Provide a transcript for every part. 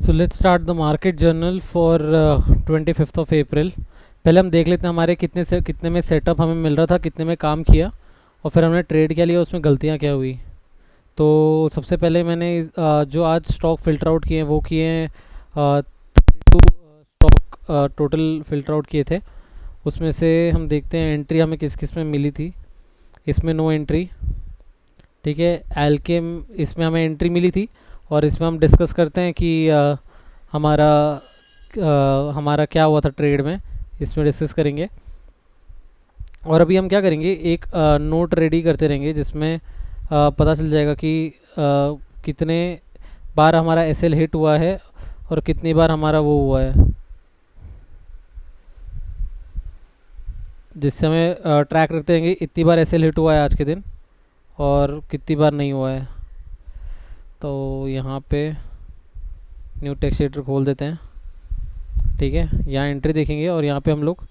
So let's start the market journal for 25th of April. पहले हम देख लेते हैं हमारे कितने में सेटअप हमें मिल रहा था, कितने में काम किया और फिर हमने ट्रेड क्या लिया, उसमें गलतियाँ क्या हुई। तो सबसे पहले मैंने जो आज स्टॉक फ़िल्टर आउट किए हैं वो किए हैं 32 स्टॉक टोटल फ़िल्टर आउट किए थे। उसमें से हम देखते हैं एंट्री हमें किस किस में मिली थी। इसमें नो एंट्री, ठीक है। एल्केम, इसमें हमें एंट्री मिली थी और इसमें हम डिस्कस करते हैं कि हमारा हमारा क्या हुआ था ट्रेड में, इसमें डिस्कस करेंगे। और अभी हम क्या करेंगे, एक नोट रेडी करते रहेंगे जिसमें पता चल जाएगा कि कितने बार हमारा एसएल हिट हुआ है और कितनी बार हमारा वो हुआ है, जिससे हमें ट्रैक रखते रहेंगे इतनी बार एसएल हिट हुआ है आज के दिन और कितनी बार नहीं हुआ है। तो यहाँ पे न्यू टेक्स्ट एडिटर खोल देते हैं, ठीक है। यहाँ एंट्री देखेंगे और यहाँ पे हम लोग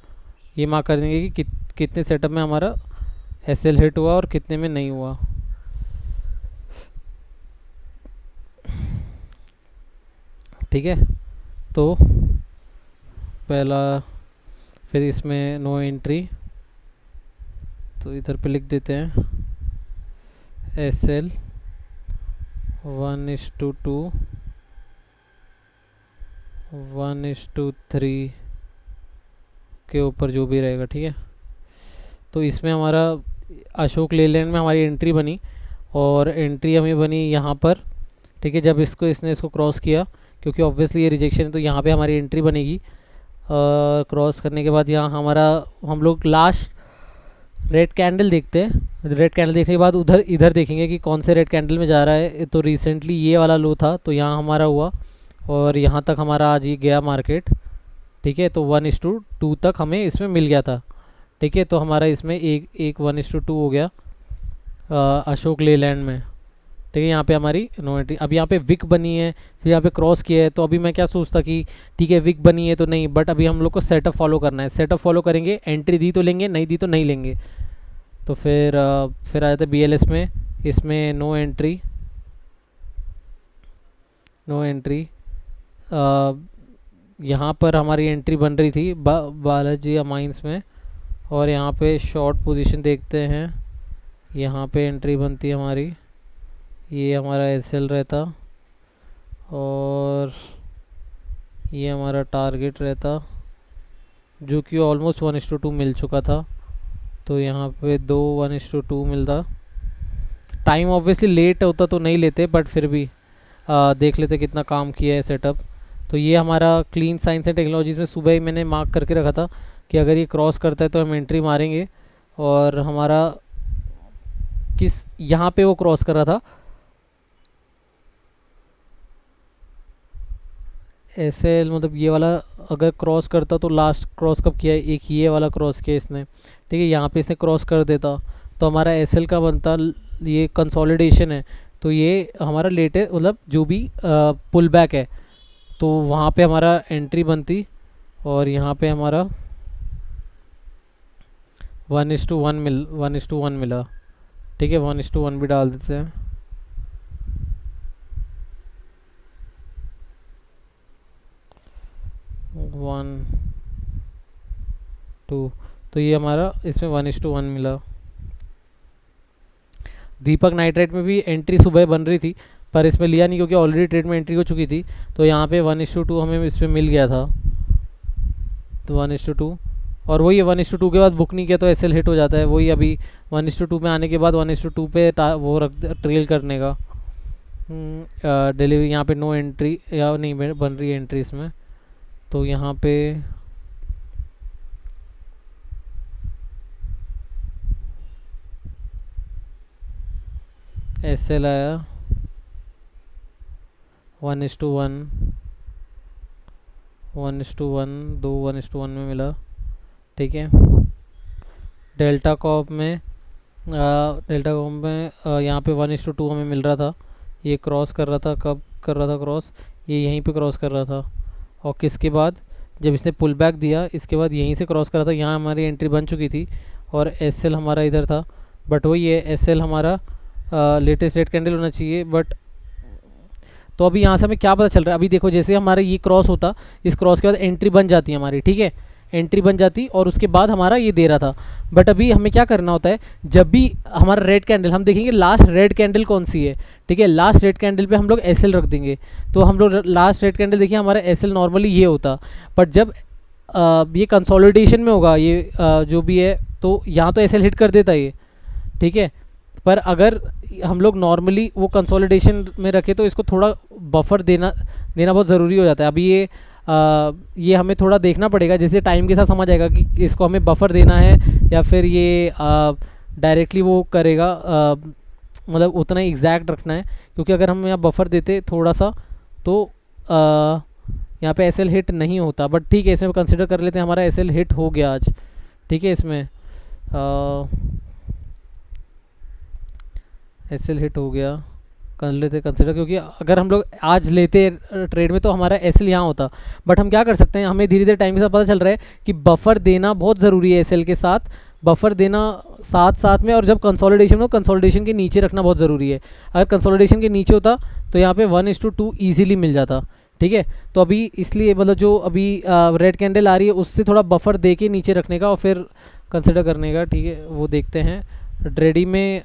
ये मार्क कर देंगे कि कितने सेटअप में हमारा एसएल हिट हुआ और कितने में नहीं हुआ, ठीक है। तो पहला, फिर इसमें नो एंट्री, तो इधर पे लिख देते हैं एसएल 1:2 1:3 के ऊपर जो भी रहेगा, ठीक है। तो इसमें हमारा अशोक लेलैंड में हमारी एंट्री बनी और एंट्री हमें बनी यहाँ पर, ठीक है। जब इसने इसको क्रॉस किया, क्योंकि ऑब्वियसली ये रिजेक्शन है तो यहाँ पे हमारी एंट्री बनेगी। क्रॉस करने के बाद यहाँ हमारा, हम लोग लास्ट रेड कैंडल देखते हैं। रेड कैंडल देखने के बाद इधर देखेंगे कि कौन से रेड कैंडल में जा रहा है। तो रिसेंटली ये वाला लो था तो यहाँ हमारा हुआ और यहाँ तक हमारा आज ये गया मार्केट, ठीक है। तो 1:2 तक हमें इसमें मिल गया था, ठीक है। तो हमारा इसमें एक 1:2 हो गया अशोक लेलैंड में, ठीक है। यहाँ पे हमारी नो एंट्री। अब यहाँ पे विक बनी है, फिर यहाँ पे क्रॉस किया है। तो अभी मैं क्या सोचता कि ठीक है विक बनी है तो नहीं, बट अभी हम लोग को सेटअप फॉलो करना है। सेटअप फॉलो करेंगे, एंट्री दी तो लेंगे, नहीं दी तो नहीं लेंगे। तो फिर आ जाते बीएलएस में, इसमें नो एंट्री, नो एंट्री। यहाँ पर हमारी एंट्री बन रही थी बालाजी अमाइंस में और यहाँ पे शॉर्ट पोजीशन देखते हैं। यहाँ पे एंट्री बनती है हमारी, ये हमारा एसएल रहता और ये हमारा टारगेट रहता, जो कि ऑलमोस्ट 1:2 मिल चुका था। तो यहाँ पे 1:2 मिलता। टाइम ऑब्वियसली लेट होता तो नहीं लेते, बट फिर भी देख लेते कितना काम किया है सेटअप। तो ये हमारा क्लीन साइंस एंड टेक्नोलॉजीज़ में सुबह ही मैंने मार्क करके रखा था कि अगर ये क्रॉस करता है तो हम एंट्री मारेंगे। और हमारा किस यहाँ पे वो क्रॉस कर रहा था ऐसे, मतलब ये वाला अगर क्रॉस करता तो लास्ट क्रॉस कब किया है, एक ये वाला क्रॉस किया इसने, ठीक है। यहाँ पे इसने क्रॉस कर देता तो हमारा एसएल का बनता, ये कंसोलिडेशन है। तो ये हमारा लेटेस्ट, मतलब जो भी पुल बैक है तो वहाँ पे हमारा एंट्री बनती और यहाँ पे हमारा 1:1 मिला, ठीक है। 1:1 भी डाल देते हैं। वन टू, तो ये हमारा इसमें 1:1 मिला। दीपक नाइट्रेट में भी एंट्री सुबह बन रही थी पर इसमें लिया नहीं क्योंकि ऑलरेडी ट्रेड में एंट्री हो चुकी थी। तो यहाँ पे 1:2 हमें इसमें मिल गया था, तो 1:2। और वही 1:2 के बाद बुक नहीं किया तो एसएल हिट हो जाता है। वही अभी 1:2 में आने के बाद 1:2 पे वो रख ट्रेल करने का। डिलीवरी यहाँ पे नो एंट्री या नहीं बन रही है एंट्री इसमें। तो यहाँ पे एसएल आया 1:1, 1:1 में मिला, ठीक है। डेल्टा कॉप में यहाँ पे 1:2 हमें मिल रहा था। ये क्रॉस कर रहा था, कब कर रहा था क्रॉस, ये यहीं पे क्रॉस कर रहा था। और किसके बाद जब इसने पुल बैक दिया इसके बाद यहीं से क्रॉस करा था, यहाँ हमारी एंट्री बन चुकी थी और एसएल हमारा इधर था। बट वही है, एसएल हमारा लेटेस्ट रेड कैंडल होना चाहिए, बट तो अभी यहाँ से हमें क्या पता चल रहा है, अभी देखो जैसे हमारा ये क्रॉस होता, इस क्रॉस के बाद एंट्री बन जाती है हमारी, ठीक है, एंट्री बन जाती और उसके बाद हमारा ये दे रहा था। बट अभी हमें क्या करना होता है, जब भी हमारा रेड कैंडल, हम देखेंगे लास्ट रेड कैंडल कौन सी है, ठीक है, लास्ट रेड कैंडल पे हम लोग एस एल रख देंगे। तो हम लोग लास्ट रेड कैंडल देखिए हमारा एस एल नॉर्मली ये होता, बट जब ये कंसोलिडेशन में होगा ये जो भी है, तो यहाँ तो एस एल हिट कर देता है ये, ठीक है। पर अगर हम लोग नॉर्मली वो कंसोलिडेशन में रखें तो इसको थोड़ा बफर देना बहुत ज़रूरी हो जाता है। अभी ये हमें थोड़ा देखना पड़ेगा, जैसे टाइम के साथ समझ आएगा कि इसको हमें बफर देना है या फिर ये डायरेक्टली वो करेगा, मतलब उतना ही एग्जैक्ट रखना है। क्योंकि अगर हम यहाँ बफर देते थोड़ा सा तो यहाँ पे एस एल हिट नहीं होता। बट ठीक है, इसमें कंसिडर कर लेते हैं हमारा एस एल हिट हो गया आज, ठीक है, इसमें एस एल हिट हो गया, कर लेते कंसिडर। क्योंकि अगर हम लोग आज लेते ट्रेड में तो हमारा एस एल यहाँ होता। बट हम क्या कर सकते हैं, हमें धीरे धीरे टाइम के साथ पता चल रहा है कि बफर देना बहुत ज़रूरी है, एस एल के साथ बफर देना साथ साथ में। और जब कंसोलिडेशन हो, कंसोलिडेशन के नीचे रखना बहुत ज़रूरी है। अगर कंसोलिडेशन के नीचे होता तो यहाँ पे 1:2 ईजिली मिल जाता, ठीक है। तो अभी इसलिए मतलब जो अभी रेड कैंडल आ रही है उससे थोड़ा बफर दे के नीचे रखने का और फिर कंसिडर करने का, ठीक है। वो देखते हैं, ट्रेडी में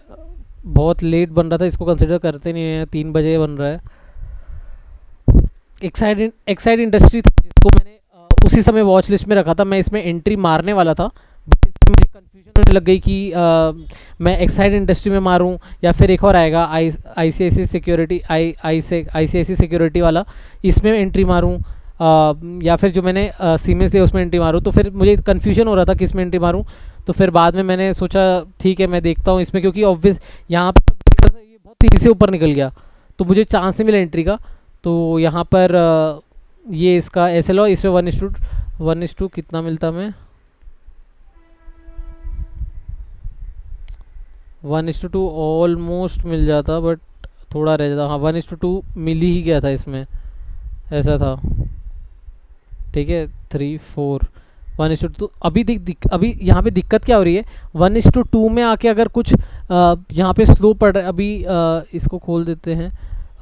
बहुत लेट बन रहा था, इसको कंसिडर करते नहीं है, 3 बजे बन रहा है। एक्साइड इंडस्ट्री था जिसको मैंने उसी समय वॉच लिस्ट में रखा था, मैं इसमें एंट्री मारने वाला था। बट इसमें मुझे कन्फ्यूजन होने लग गई कि मैं एक्साइड इंडस्ट्री में मारूं या फिर एक और आएगा ICICI सिक्योरिटी वाला, इसमें एंट्री मारूं या फिर जो मैंने सीमेंस लिया उसमें एंट्री मारूं। तो फिर मुझे कन्फ्यूजन हो रहा था कि इसमें एंट्री मारूं। तो फिर बाद में मैंने सोचा ठीक है मैं देखता हूँ इसमें, क्योंकि ऑब्वियस यहाँ पर ये बहुत तेज़ी से ऊपर निकल गया तो मुझे चांस नहीं मिला एंट्री का। तो यहाँ पर ये इसका एस एल, इसमें 1:2 कितना मिलता, मैं 1:2 ऑलमोस्ट मिल जाता, बट थोड़ा रह जाता। हाँ, 1:2 मिल ही गया था इसमें, ऐसा था, ठीक है। 3 4 1:2। अभी अभी यहाँ पे दिक्कत क्या हो रही है, 1:2 में आके अगर कुछ यहाँ पे स्लो पड़ रहा है, अभी इसको खोल देते हैं।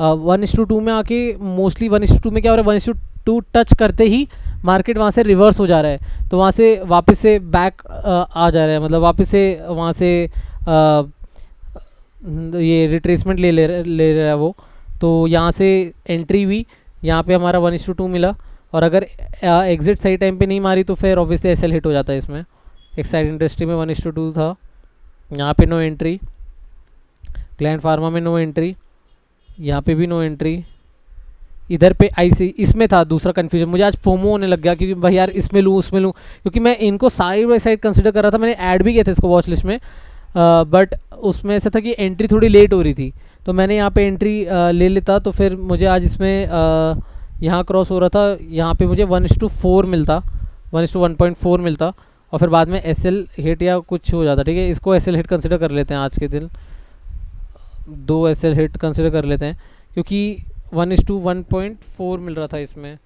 1:2 में आके मोस्टली 1:2 में क्या हो रहा है, 1:2 टच करते ही मार्केट वहाँ से रिवर्स हो जा रहा है। तो वहाँ से वापस से बैक आ जा रहा है, मतलब वापस से वहाँ से ये रिट्रेसमेंट ले रहा है वो। तो यहाँ से एंट्री हुई, यहाँ पे हमारा 1:2 मिला। और अगर एग्जिट सही टाइम पे नहीं मारी तो फिर ऑब्वियसली एस एल हिट हो जाता है इसमें। एक्साइड इंडस्ट्री में 1:2 था, यहाँ पे नो एंट्री। ग्लैंड फार्मा में नो एंट्री, यहाँ पे भी नो एंट्री। इधर पे इसमें था दूसरा कन्फ्यूजन, मुझे आज फोमो होने लग गया क्योंकि भाई यार इसमें लूँ उसमें लूँ, क्योंकि मैं इनको साइड बाई साइड कंसिडर कर रहा था। मैंने ऐड भी किया था इसको वॉच लिस्ट में, बट उसमें ऐसा था कि एंट्री थोड़ी लेट हो रही थी। तो मैंने यहाँ पे एंट्री ले लेता तो फिर मुझे आज इसमें यहाँ क्रॉस हो रहा था, यहाँ पे मुझे 1:4 मिलता, 1:1.4 मिलता। और फिर बाद में एस एल हिट या कुछ हो जाता, ठीक है। इसको एस एल हिट कंसिडर कर लेते हैं आज के दिन, 2 एस एल हिट कंसिडर कर लेते हैं क्योंकि 1:1.4 मिल रहा था इसमें,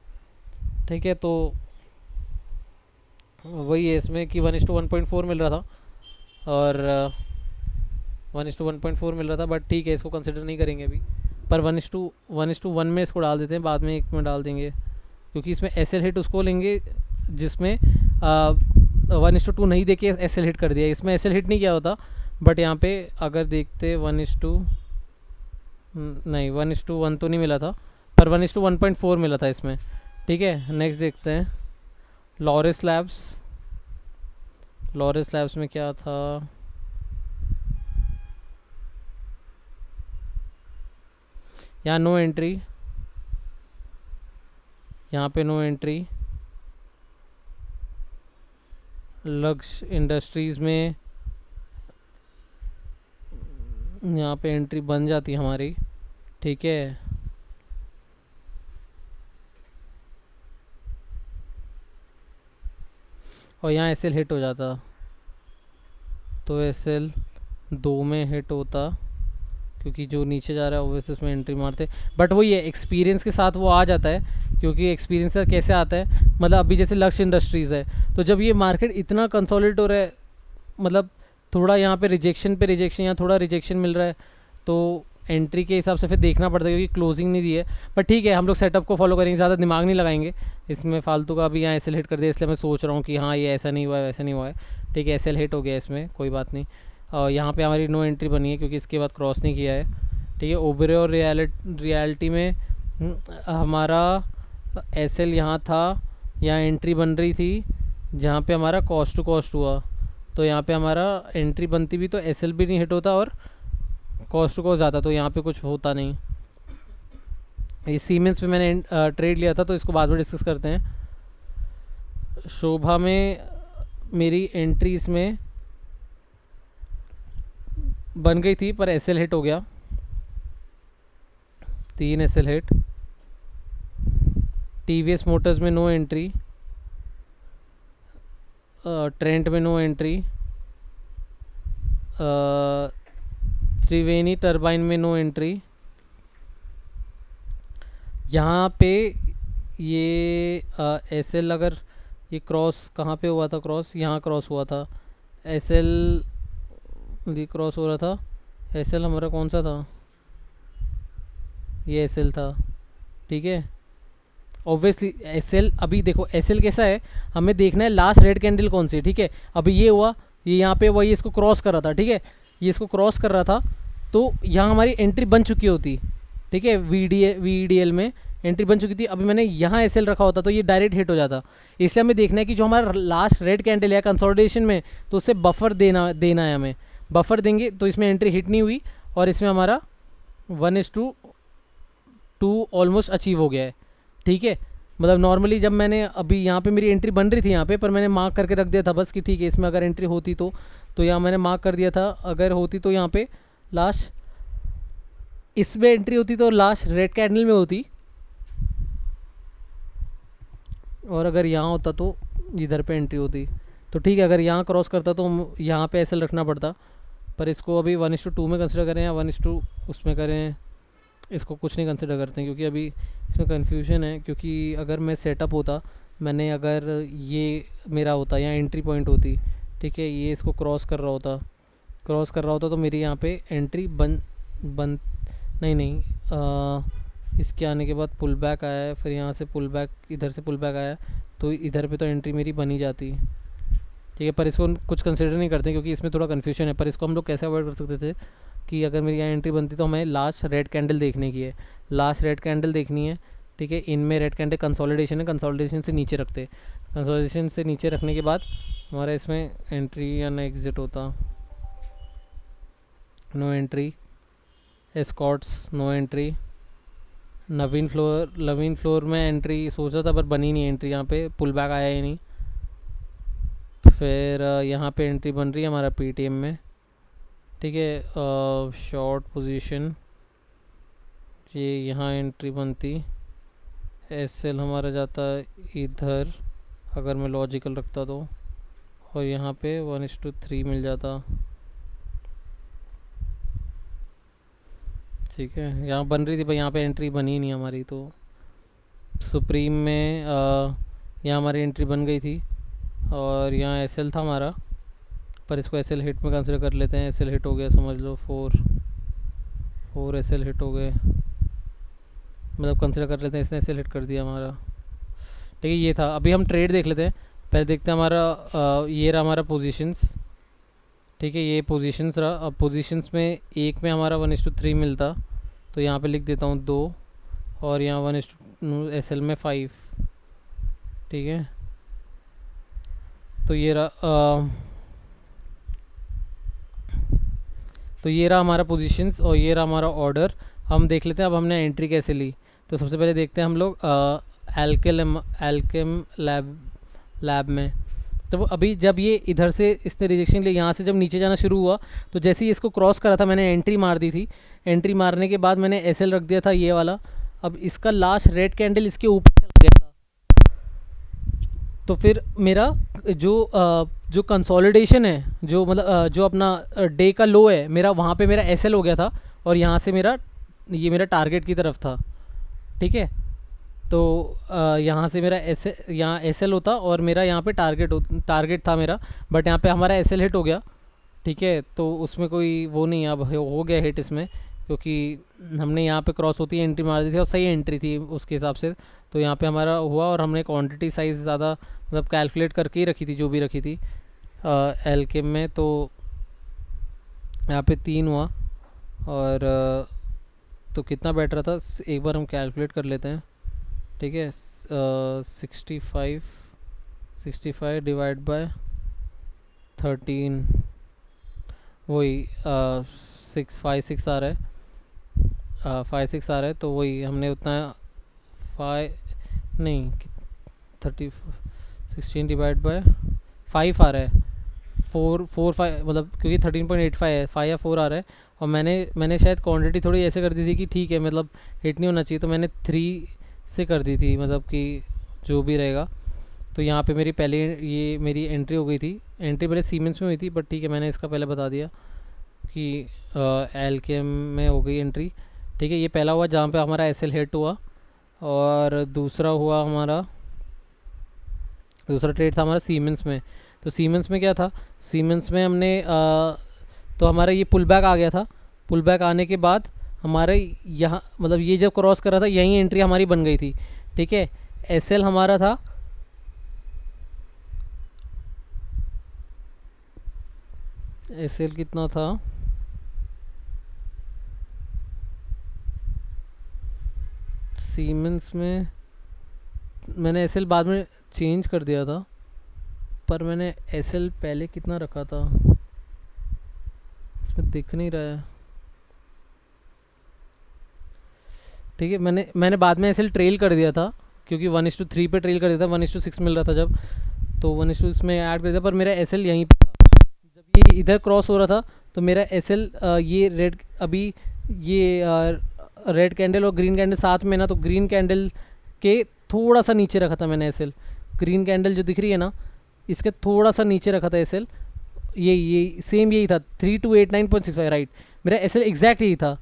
ठीक है। तो वही है इसमें कि 1:1.4 मिल रहा था और 1:1.4 मिल रहा था, बट ठीक है इसको कंसिडर नहीं करेंगे अभी। पर 1:1 में इसको डाल देते हैं, बाद में एक में डाल देंगे क्योंकि इसमें एस एल हिट उसको लेंगे जिसमें 1:2 नहीं देके एस एल हिट कर दिया। इसमें एस एल हिट नहीं किया होता, बट यहाँ पे अगर देखते 1:2 नहीं 1:1 तो नहीं मिला था, पर 1:1.4 मिला था इसमें, ठीक है। नेक्स्ट देखते हैं लॉरेस लैब्स में क्या था, यहाँ नो एंट्री, यहाँ पे नो एंट्री। लक्ष्य इंडस्ट्रीज़ में यहाँ पे एंट्री बन जाती है हमारी, ठीक है। और यहाँ एस एल हिट हो जाता तो एस एल 2 में हिट होता क्योंकि जो नीचे जा रहा है ओवैसे उसमें एंट्री मारते। बट वही है, एक्सपीरियंस के साथ वो आ जाता है, क्योंकि एक्सपीरियंस का कैसे आता है, मतलब अभी जैसे लक्ष्य इंडस्ट्रीज़ है तो जब ये मार्केट इतना कंसोलिडेट हो रहा है, मतलब थोड़ा यहाँ पे रिजेक्शन यहाँ थोड़ा रिजेक्शन मिल रहा है, तो एंट्री के हिसाब से फिर देखना पड़ता है क्योंकि क्लोजिंग नहीं दी है। पर ठीक है, हम लोग सेटअप को फॉलो करेंगे, ज़्यादा दिमाग नहीं लगाएंगे इसमें फालतू का। अभी यहाँ एस एल हिट कर दिया, इसलिए मैं सोच रहा हूँ कि हाँ ये ऐसा नहीं हुआ है वैसा नहीं हुआ है। ठीक है, एस एल हिट हो गया इसमें, कोई बात नहीं। और यहाँ पे हमारी नो एंट्री बनी है क्योंकि इसके बाद क्रॉस नहीं किया है। ठीक है, ओबरे और रियलिटी में हमारा एस एल यहाँ था, यहाँ एंट्री बन रही थी जहाँ पे हमारा कॉस्ट टू कॉस्ट हुआ। तो यहाँ पे हमारा एंट्री बनती भी तो एस एल भी नहीं हिट होता और कॉस्ट टू कॉस्ट ज़्यादा, तो यहाँ पे कुछ होता नहीं। ये सीमेंस पे मैंने ट्रेड लिया था तो इसको बाद में डिस्कस करते हैं। शोभा में मेरी एंट्री इसमें बन गई थी पर एस एल हिट हो गया, 3 S L hit. TVS Motors में नो एंट्री, ट्रेंट में नो एंट्री, त्रिवेणी टरबाइन में नो एंट्री। यहाँ पे ये एस एल अगर ये क्रॉस कहाँ पे हुआ था, क्रॉस यहाँ क्रॉस हुआ था, एस एल भी क्रॉस हो रहा था। एस एल हमारा कौन सा था, ये एस एल था। ठीक है, ऑब्वियसली एस एल, अभी देखो एस एल कैसा है, हमें देखना है लास्ट रेड कैंडल कौन सी। ठीक है, अभी ये हुआ, ये यहाँ पे वही इसको क्रॉस कर रहा था। ठीक है, ये इसको क्रॉस कर रहा था तो यहाँ हमारी एंट्री बन चुकी होती। ठीक है, वीडीएल में एंट्री बन चुकी थी। अभी मैंने यहाँ एस एल रखा होता तो ये डायरेक्ट हिट हो जाता। इसलिए हमें देखना है कि जो हमारा लास्ट रेड कैंडल है कंसोलिडेशन में, तो उससे बफर देना है हमें। बफर देंगे तो इसमें एंट्री हिट नहीं हुई और इसमें हमारा 1:2 ऑलमोस्ट अचीव हो गया है। ठीक है, मतलब नॉर्मली जब मैंने अभी यहाँ पे मेरी एंट्री बन रही थी यहाँ पे, पर मैंने मार्क करके रख दिया था बस कि ठीक है इसमें अगर एंट्री होती तो यहाँ मैंने मार्क कर दिया था। अगर होती तो यहाँ पे लास्ट इसमें एंट्री होती तो लास्ट रेड कैंडल में होती, और अगर यहाँ होता तो इधर पे एंट्री होती। तो ठीक है, अगर यहाँ क्रॉस करता तो यहाँ पे एसएल रखना पड़ता, पर इसको अभी 1:2 में कंसिडर करें या 1:2 उसमें करें, इसको कुछ नहीं कंसिडर करते हैं क्योंकि अभी इसमें कन्फ्यूजन है। क्योंकि अगर मैं सेटअप होता, मैंने अगर ये मेरा होता यहाँ एंट्री पॉइंट होती, ठीक है, ये इसको क्रॉस कर रहा होता तो मेरी यहाँ पे एंट्री बन नहीं इसके आने के बाद पुल बैक आया है, फिर यहाँ से पुल बैक, इधर से पुल बैक आया, तो इधर पे तो एंट्री मेरी बनी जाती। ठीक है, पर इसको कुछ कंसिडर नहीं करते क्योंकि इसमें थोड़ा कन्फ्यूजन है। पर इसको हम लोग कैसे अवॉइड कर सकते थे कि अगर मेरी यहाँ एंट्री बनती तो हमें लास्ट रेड कैंडल देखने की है, लास्ट रेड कैंडल देखनी है। ठीक है, इनमें रेड कैंडल कंसोलिडेशन है, कंसोलिडेशन से नीचे रखते, कंसोलिडेशन से नीचे रखने के बाद हमारा इसमें एंट्री या ना एग्जिट होता। No entry, Escorts no entry, Naveen floor में एंट्री सोचा था पर बनी नहीं एंट्री, यहाँ पे पुल बैक आया ही नहीं। फिर यहाँ पे एंट्री बन रही है हमारा पीटीएम में। ठीक है, शॉर्ट पोजीशन, ये यहाँ एंट्री बनती, एसएल हमारा जाता इधर अगर मैं लॉजिकल रखता तो, और यहाँ पे 1:3 मिल जाता। ठीक है, यहाँ बन रही थी भाई, यहाँ पे एंट्री बनी नहीं हमारी, तो सुप्रीम में यहाँ हमारी एंट्री बन गई थी और यहाँ एसएल था हमारा, पर इसको एसएल हिट में कंसिडर कर लेते हैं। एसएल हिट हो गया, समझ लो 4 एसएल हिट हो गए, मतलब कंसिडर कर लेते हैं, इसने एसएल हिट कर दिया हमारा। ठीक है, ये था। अभी हम ट्रेड देख लेते हैं, पहले देखते हैं हमारा ये रहा हमारा पोजीशंस। ठीक है, ये पोजीशंस रहा। अब पोजीशंस में एक में हमारा 1:3 मिलता, तो यहाँ पे लिख देता हूँ 2, और यहाँ 1 एसएल में 5। ठीक है, तो ये रहा हमारा पोजीशंस और ये रहा हमारा ऑर्डर। हम देख लेते हैं अब हमने एंट्री कैसे ली। तो सबसे पहले देखते हैं हम लोग एल्केम लैब में। तो अभी जब ये इधर से इसने रिजेक्शन लिया, यहाँ से जब नीचे जाना शुरू हुआ, तो जैसे ही इसको क्रॉस करा था मैंने एंट्री मार दी थी। एंट्री मारने के बाद मैंने एसएल रख दिया था ये वाला। अब इसका लास्ट रेड कैंडल इसके ऊपर चला गया था, तो फिर मेरा जो कंसोलिडेशन है, जो मतलब जो अपना डे का लो है मेरा, वहाँ पे मेरा एसएल हो गया था और यहाँ से ये मेरा टारगेट की तरफ था। ठीक है, तो यहाँ से मेरा यहाँ एसएल होता और मेरा यहाँ पे टारगेट था मेरा, बट यहाँ पे हमारा एसएल हिट हो गया। ठीक है, तो उसमें कोई वो नहीं, अब हो गया हिट इसमें, क्योंकि हमने यहाँ पे क्रॉस होती है एंट्री मार दी थी और सही एंट्री थी उसके हिसाब से। तो यहाँ पे हमारा हुआ और हमने क्वांटिटी साइज़ ज़्यादा मतलब कैलकुलेट करके ही रखी थी जो भी रखी थी एल्केम में। तो यहाँ पे 3 हुआ और तो कितना बैठ रहा था एक बार हम कैलकुलेट कर लेते हैं, ठीक है। 65 डिवाइड बाय 13 वही 656 आ रहा है, 56 आ रहा है। तो वही हमने उतना 5 नहीं 30 16 डिवाइड बाय 5 आ रहा है, 4 5 मतलब क्योंकि 13.85 है, 5 या 4 आ रहा है। और मैंने शायद क्वांटिटी थोड़ी ऐसे कर दी थी कि ठीक है मतलब हिट नहीं होना चाहिए, तो मैंने 3 से कर दी थी, मतलब कि जो भी रहेगा। तो यहाँ पे मेरी पहले ये मेरी एंट्री हो गई थी, एंट्री पहले सीमेंस में हुई थी बट ठीक है मैंने इसका पहले बता दिया कि एल्केम में हो गई एंट्री, ठीक है। ये पहला हुआ जहाँ पे हमारा एसएल हिट हुआ। और दूसरा हुआ हमारा दूसरा ट्रेड था हमारा सीमेंस में। तो सीमेंस में क्या था, सीमेंस में हमने तो हमारा ये पुल बैक आ गया था। पुल बैक आने के बाद हमारे यहाँ मतलब ये जब क्रॉस कर रहा था यहीं एंट्री हमारी बन गई थी, ठीक है। एसएल हमारा था एसएल कितना था, सीमेंस में मैंने एसएल बाद में चेंज कर दिया था, पर मैंने एसएल पहले कितना रखा था इसमें दिख नहीं रहा है, ठीक है। मैंने बाद में एसएल ट्रेल कर दिया था क्योंकि 1:3 पे ट्रेल कर दिया था, 1:6 मिल रहा था जब, तो 1:6 इसमें ऐड कर दिया। पर मेरा एसएल यहीं पे था जब ये इधर क्रॉस हो रहा था। तो मेरा एसएल ये रेड अभी ये रेड कैंडल और ग्रीन कैंडल साथ में ना, तो ग्रीन कैंडल के थोड़ा सा नीचे रखा था मैंने एसएल। ग्रीन कैंडल जो दिख रही है ना इसके थोड़ा सा नीचे रखा था एसएल। ये सेम यही था 3289.65 राइट, मेरा एसएल एग्जैक्ट यही था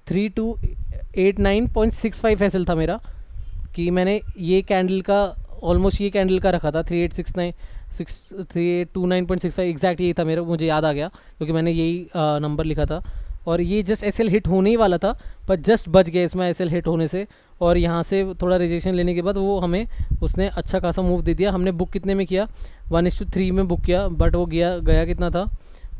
3289.65 एसएल था मेरा। कि मैंने ये कैंडल का ऑलमोस्ट ये कैंडल का रखा था 3829.65 एग्जैक्ट यही था मेरा, मुझे याद आ गया क्योंकि मैंने यही नंबर लिखा था। और ये जस्ट एसएल हिट होने ही वाला था पर जस्ट बच गया इसमें एसएल हिट होने से। और यहाँ से थोड़ा रिजेक्शन लेने के बाद वो हमें उसने अच्छा खासा मूव दे दिया। हमने बुक कितने में किया 1:3 में बुक किया, बट वो गया कितना था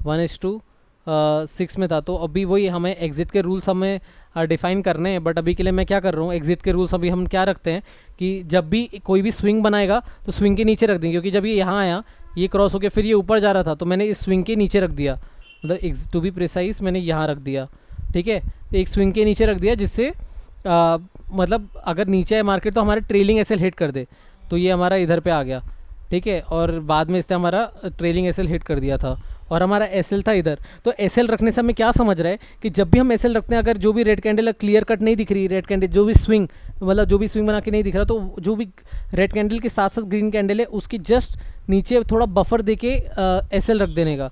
1:6 में था। तो अभी वही हमें एग्ज़िट के रूल्स हमें डिफ़ाइन करने हैं। बट अभी के लिए मैं क्या कर रहा हूँ, एग्ज़िट के रूल्स अभी हम क्या रखते हैं कि जब भी कोई भी स्विंग बनाएगा तो स्विंग के नीचे रख देंगे, क्योंकि जब ये यहाँ आया ये क्रॉस होकर फिर ये ऊपर जा रहा था तो मैंने इस स्विंग के नीचे रख दिया, मतलब टू बी प्रिसाइज मैंने यहाँ रख दिया, ठीक है। एक स्विंग के नीचे रख दिया जिससे मतलब अगर नीचे है मार्केट तो हमारे ट्रेलिंग एसएल हिट कर दे, तो ये हमारा इधर पे आ गया, ठीक है। और बाद में इसने हमारा ट्रेलिंग एसएल हिट कर दिया था और हमारा एसएल था इधर। तो एसएल रखने से हमें क्या समझ रहा है कि जब भी हम एसएल रखते हैं, अगर जो भी रेड कैंडल क्लियर कट नहीं दिख रही, रेड कैंडल जो भी स्विंग मतलब जो भी स्विंग बना के नहीं दिख रहा, तो जो भी रेड कैंडल के साथ साथ ग्रीन कैंडल है उसकी जस्ट नीचे थोड़ा बफर दे के एसएल रख देने का,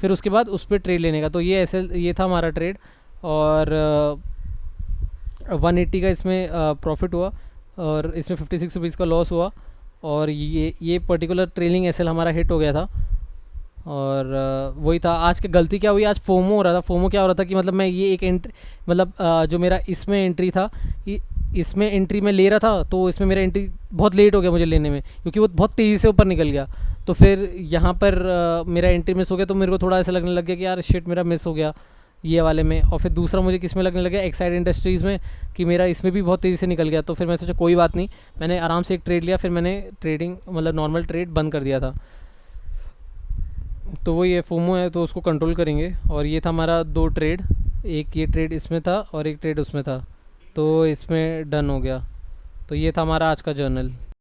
फिर उसके बाद उस पर ट्रेड लेने का। तो ये एसएल ये था हमारा ट्रेड। और 180 का इसमें प्रॉफिट हुआ और इसमें 56 रुपीज़ का लॉस हुआ। और ये पर्टिकुलर ट्रेलिंग एसएल हमारा हिट हो गया था। और वही था आज की गलती क्या हुई, आज फोमो हो रहा था। फोमो क्या हो रहा था कि मतलब मैं ये एक एंट्री मतलब जो मेरा इसमें एंट्री था इसमें एंट्री में ले रहा था, तो इसमें मेरा एंट्री बहुत लेट हो गया मुझे लेने में क्योंकि वो बहुत तेज़ी से ऊपर निकल गया। तो फिर यहाँ पर मेरा एंट्री मिस हो गया, तो मेरे को थोड़ा ऐसा लगने लग गया कि यार शिट मेरा मिस हो गया ये वाले में। और फिर दूसरा मुझे किस में लगने लगा एक्साइड इंडस्ट्रीज़ में कि मेरा इसमें भी बहुत तेज़ी से निकल गया। तो फिर मैं सोचा कोई बात नहीं, मैंने आराम से एक ट्रेड लिया, फिर मैंने ट्रेडिंग मतलब नॉर्मल ट्रेड बंद कर दिया था। तो वो ये फोमो है तो उसको कंट्रोल करेंगे। और ये था हमारा 2 ट्रेड, एक ये ट्रेड इसमें था और एक ट्रेड उसमें था, तो इसमें डन हो गया। तो ये था हमारा आज का जर्नल।